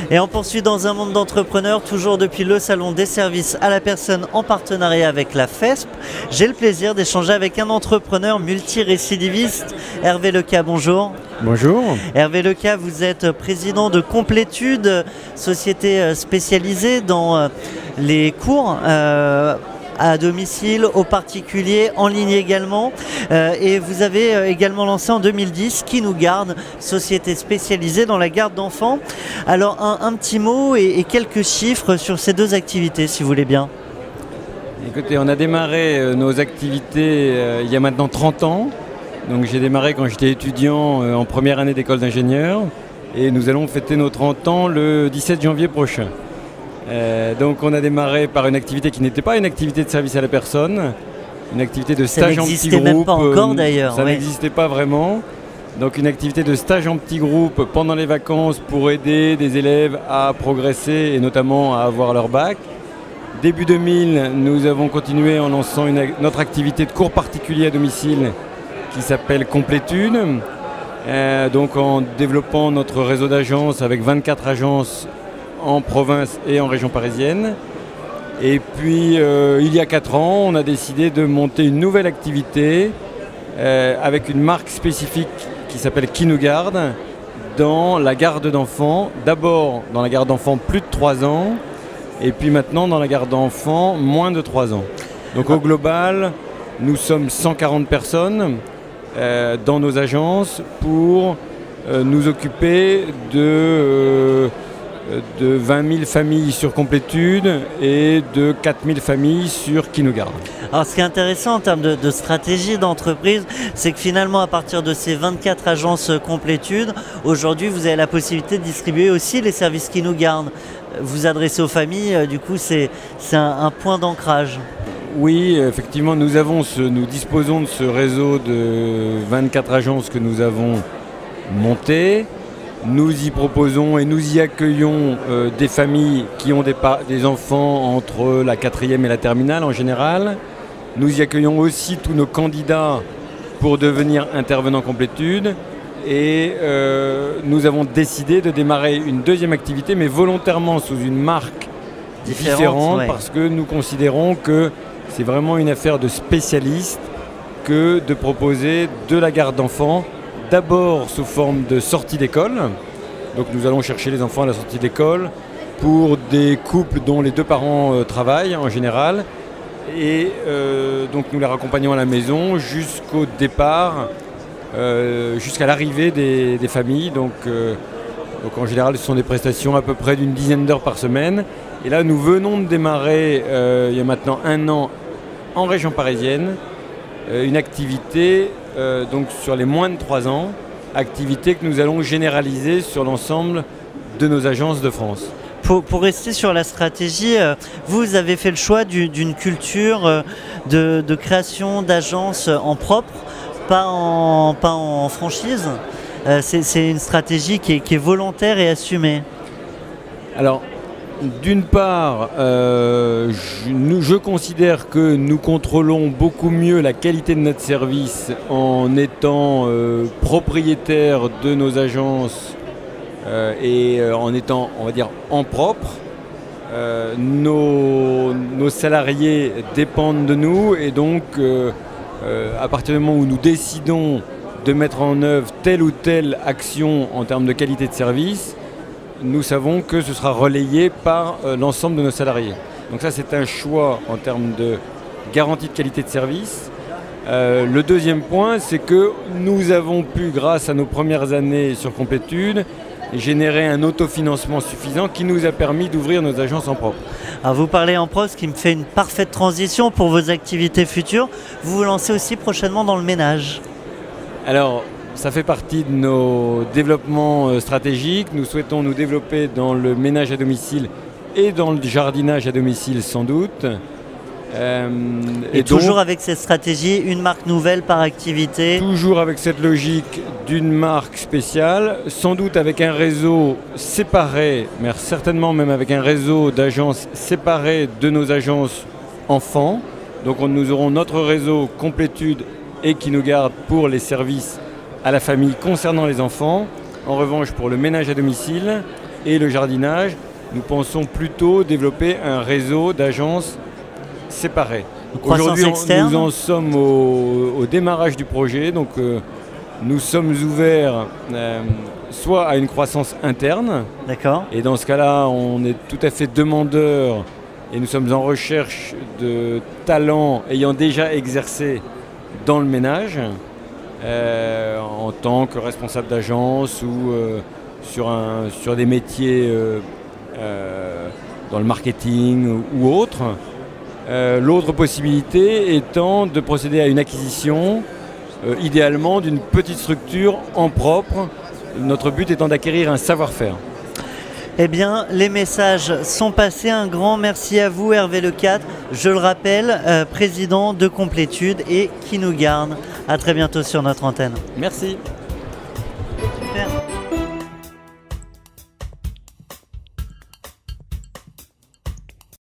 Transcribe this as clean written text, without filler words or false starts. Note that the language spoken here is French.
Et on poursuit dans un monde d'entrepreneurs, toujours depuis le Salon des services à la personne en partenariat avec la FESP. J'ai le plaisir d'échanger avec un entrepreneur multirécidiviste, Hervé Lecas, bonjour. Bonjour. Hervé Lecas, vous êtes président de Complétude, société spécialisée dans les cours à domicile, aux particuliers, en ligne également. Et vous avez également lancé en 2010 Qui nous garde, société spécialisée dans la garde d'enfants. Alors un petit mot et quelques chiffres sur ces deux activités, si vous voulez bien. Écoutez, on a démarré nos activités il y a maintenant 30 ans. Donc j'ai démarré quand j'étais étudiant en première année d'école d'ingénieur. Et nous allons fêter nos 30 ans le 17 janvier prochain. Donc on a démarré par une activité qui n'était pas une activité de service à la personne, une activité de stage en petit groupe. Ça n'existait même pas encore d'ailleurs. Ça n'existait pas vraiment. Donc une activité de stage en petit groupe pendant les vacances pour aider des élèves à progresser et notamment à avoir leur bac. Début 2000, nous avons continué en lançant notre activité de cours particulier à domicile qui s'appelle Complétude. Donc en développant notre réseau d'agences avec 24 agences en province et en région parisienne. Et puis il y a 4 ans, on a décidé de monter une nouvelle activité avec une marque spécifique qui s'appelle Qui nous garde dans la garde d'enfants. D'abord dans la garde d'enfants plus de 3 ans et puis maintenant dans la garde d'enfants moins de 3 ans. Donc au global, nous sommes 140 personnes dans nos agences pour nous occuper de 20 000 familles sur Complétude et de 4 000 familles sur Qui nous garde. Alors ce qui est intéressant en termes de stratégie d'entreprise, c'est que finalement à partir de ces 24 agences Complétude, aujourd'hui vous avez la possibilité de distribuer aussi les services Qui nous garde. Vous adressez aux familles, du coup c'est un point d'ancrage. Oui, effectivement, nous disposons de ce réseau de 24 agences que nous avons monté. Nous y proposons et nous y accueillons des familles qui ont des enfants entre la 4e et la terminale en général. Nous y accueillons aussi tous nos candidats pour devenir intervenants Complétude. Et nous avons décidé de démarrer une deuxième activité, mais volontairement sous une marque différente ouais. Parce que nous considérons que c'est vraiment une affaire de spécialistes que de proposer de la garde d'enfants. D'abord sous forme de sortie d'école, donc nous allons chercher les enfants à la sortie d'école pour des couples dont les 2 parents travaillent en général et donc nous les raccompagnons à la maison jusqu'au départ, jusqu'à l'arrivée des familles. Donc en général ce sont des prestations à peu près d'une dizaine d'heures par semaine et là nous venons de démarrer il y a maintenant 1 an en région parisienne une activité donc sur les moins de 3 ans, activité que nous allons généraliser sur l'ensemble de nos agences de France. Pour rester sur la stratégie, vous avez fait le choix d'une culture de création d'agences en propre, pas en franchise. C'est une stratégie qui est volontaire et assumée. Alors, d'une part, je considère que nous contrôlons beaucoup mieux la qualité de notre service en étant propriétaire de nos agences et en étant, on va dire, en propre. Nos salariés dépendent de nous et donc à partir du moment où nous décidons de mettre en œuvre telle ou telle action en termes de qualité de service, nous savons que ce sera relayé par l'ensemble de nos salariés. Donc ça, c'est un choix en termes de garantie de qualité de service. Le deuxième point, c'est que nous avons pu, grâce à nos premières années sur Complétude, générer un autofinancement suffisant qui nous a permis d'ouvrir nos agences en propre. Alors vous parlez en propre, ce qui me fait une parfaite transition pour vos activités futures. Vous vous lancez aussi prochainement dans le ménage. Alors, ça fait partie de nos développements stratégiques. Nous souhaitons nous développer dans le ménage à domicile et dans le jardinage à domicile sans doute. Et toujours donc, avec cette stratégie, une marque nouvelle par activité. Toujours avec cette logique d'une marque spéciale, sans doute avec un réseau séparé, mais certainement même avec un réseau d'agences séparées de nos agences enfants. Donc nous aurons notre réseau Complétude et Qui nous garde pour les services à la famille concernant les enfants. En revanche, pour le ménage à domicile, et le jardinage, nous pensons plutôt développer un réseau d'agences séparées. Aujourd'hui, nous en sommes au démarrage du projet, donc nous sommes ouverts soit à une croissance interne, et dans ce cas-là, on est tout à fait demandeur et nous sommes en recherche de talents ayant déjà exercé dans le ménage, en tant que responsable d'agence ou sur des métiers dans le marketing ou autre. L'autre possibilité étant de procéder à une acquisition, idéalement d'une petite structure en propre, notre but étant d'acquérir un savoir-faire. Eh bien, les messages sont passés. Un grand merci à vous, Hervé Lecâtre. Je le rappelle, président de Complétude et qui nous garde. À très bientôt sur notre antenne. Merci.